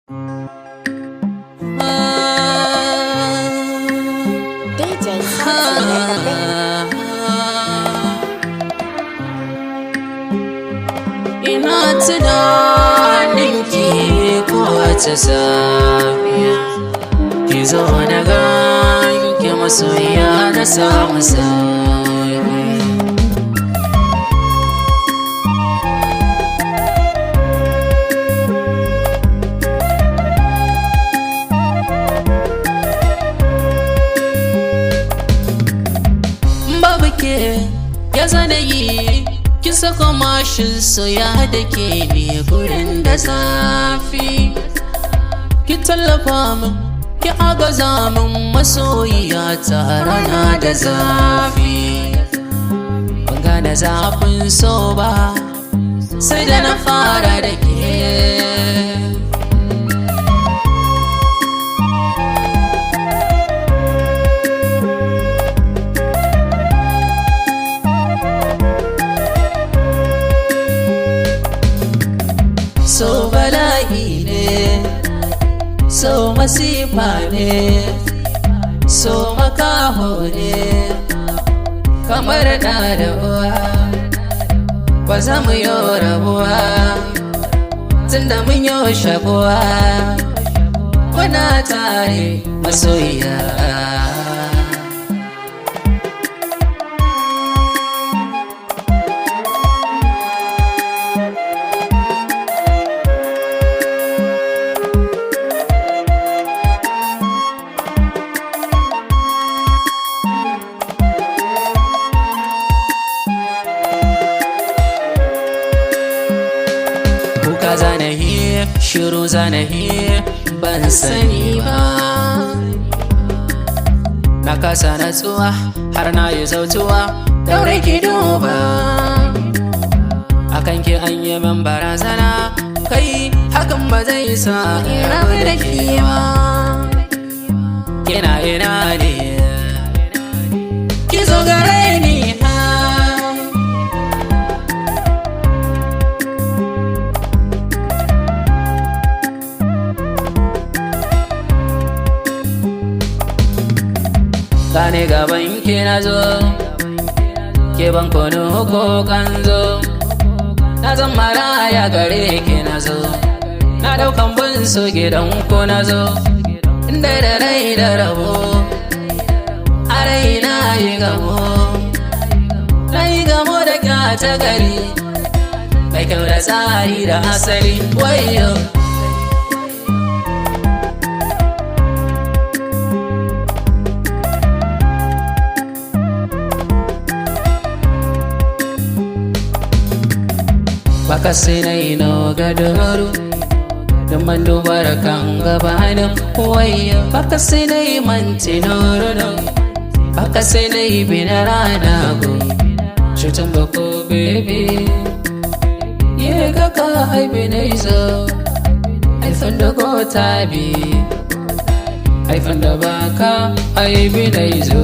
Ina tunanin ki kowace safiya, ki zo na ganki masoyiya na samu sauki. Babu ke ya zanayi, ki saka mashin soya da ke ne gurin da zafi. Ki tallafa min, ki agaza min masoyiya ta rana da zafi. Ban gane zafin so ba sai da na fara da ke. So bala'i ne, so masifa ne, so makaho ne, kamar da uwa ba za mu yi rabuwa tunda mun yi shakuwa muna tare masoyiya. Kuka zanahi, shiru zanahi, ban sani ba. Na kasa natsuwa har na yi zautuwa, daure ki duba. Akan ki an yi min barazana, kai hakan ba zai sa in rabu da ke ba. Kina ina ne, ki zo gare ni. Gane gaban ke na zo, ke ban kono ko kanzo. Na zan maraya gare ke na zo, na daukan bin so gidan ko na zo. Inda da rai da rabo, a rai na yi gamo. Na yi gamo da kyata gari, mai kyau da tsari da asali. Wayo baka sai na yi no gadaru don man dubar kan gabanin wayo. Baka sai na yi manti noro, baka sai na yi bina rana go shutan bako baby. Ye kaka haifi na izo, haifan da ko tabi, haifan da baka haifi na izo.